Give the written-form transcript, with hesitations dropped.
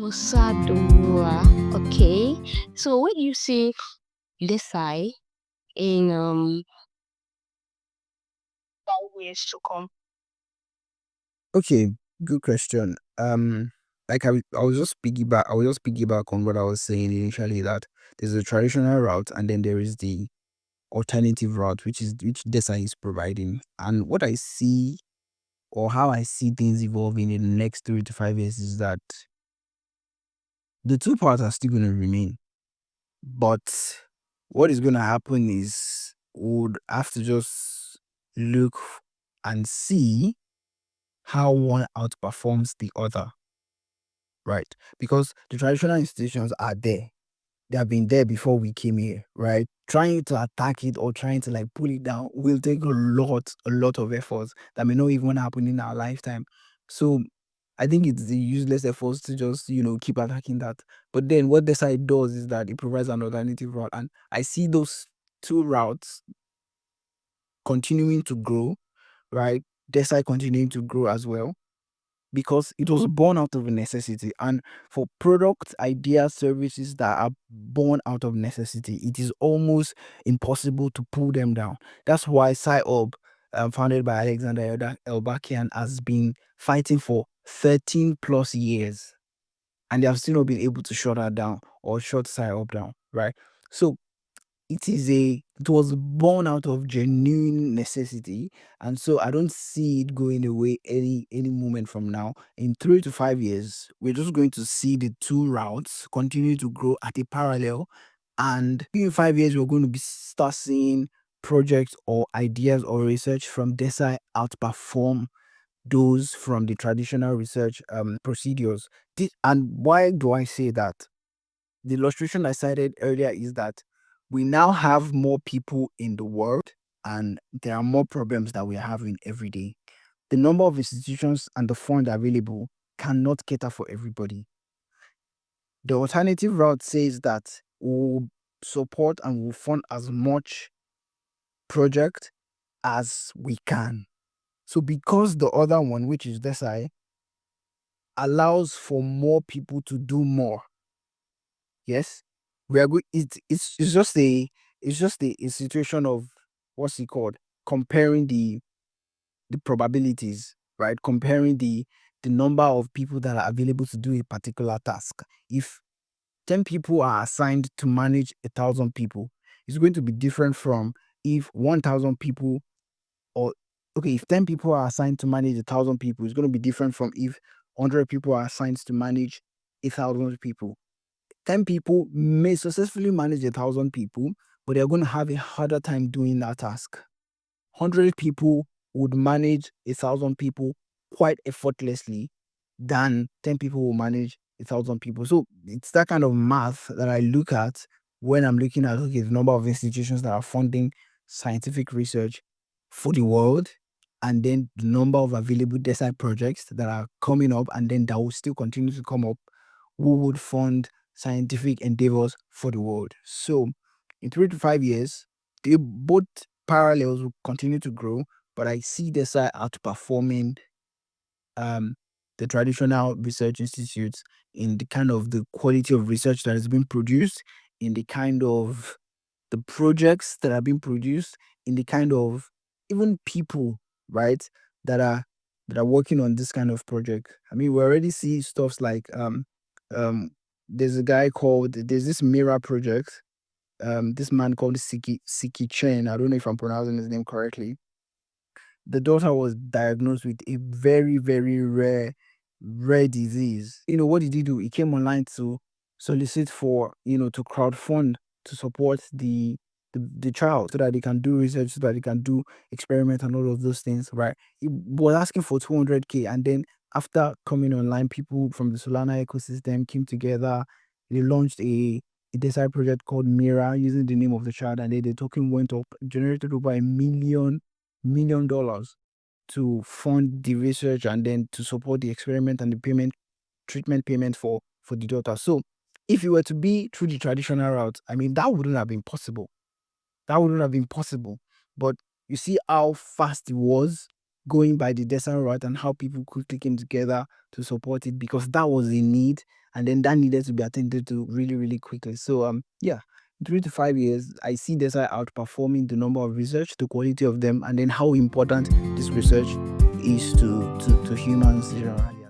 Musadua. Okay. So when you say DeSci in 5 years to come? Okay, good question. Like I will just piggyback on what I was saying initially, that there's a traditional route and then there is the alternative route, which DESA is providing. And what I see, or how I see things evolving in the next 3 to 5 years, is that the two parts are still going to remain. But what is going to happen is we would have to just look and see how one outperforms the other, right? Because the traditional institutions are there. They have been there before we came here, right? Trying to attack it or trying to like pull it down will take a lot of efforts that may not even happen in our lifetime. So I think it's the useless efforts to just, keep attacking that. But then what the side does is that it provides an alternative route. And I see those two routes continuing to grow, right? DeSci continuing to grow as well, because it was born out of a necessity. And for product ideas, services that are born out of necessity, it is almost impossible to pull them down. That's why SciHub, founded by Alexander Elbakian, has been fighting for 13 plus years. And they have still not been able to shut her down or shut SciHub down, right? So it was born out of genuine necessity, and so I don't see it going away any moment from now. In 3 to 5 years, we're just going to see the two routes continue to grow at a parallel, and in 5 years we're going to be start seeing projects or ideas or research from DESI outperform those from the traditional research procedures. And why do I say that? The illustration I cited earlier is that we now have more people in the world and there are more problems that we are having every day. The number of institutions and the funds available cannot cater for everybody. The alternative route says that we'll support and we'll fund as much project as we can. So because the other one, which is DESI, allows for more people to do more, yes, we are good. It's just a situation of what's it called? Comparing the probabilities, right? Comparing the number of people that are available to do a particular task. If 10 people are assigned to manage 1,000 people, it's going to be different from if 1,000 people, or okay, if 10 people are assigned to manage 1,000 people, it's going to be different from if 100 people are assigned to manage 1,000 people. 10 people may successfully manage 1,000 people, but they're going to have a harder time doing that task. 100 people would manage 1,000 people quite effortlessly than 10 people will manage 1,000 people. So it's that kind of math that I look at when I'm looking at, okay, the number of institutions that are funding scientific research for the world, and then the number of available DESI projects that are coming up, and then that will still continue to come up, who would fund scientific endeavors for the world. So in 3 to 5 years, they both parallels will continue to grow, but I see DESI outperforming um, the traditional research institutes in the kind of the quality of research that has been produced, in the kind of the projects that are being produced, in the kind of even people, right, that are working on this kind of project. I mean, we already see stuffs like um there's this mirror project. This man called Siki Chen. I don't know if I'm pronouncing his name correctly. The daughter was diagnosed with a very, very rare disease. What did he do? He came online to solicit for, to crowdfund to support the child so that they can do research, so that they can do experiment and all of those things, right? He was asking for 200K, and then after coming online, people from the Solana ecosystem came together. They launched a design project called Mira using the name of the child, and then the token went up, generated over $1 million to fund the research and then to support the experiment and the treatment payment for the daughter. So if you were to be through the traditional route, I mean, that wouldn't have been possible. That wouldn't have been possible. But you see how fast it was going by the DESI route and how people quickly came together to support it, because that was a need and then that needed to be attended to really, really quickly. So yeah, 3 to 5 years, I see DeSci outperforming the number of research, the quality of them, and then how important this research is to humans generally.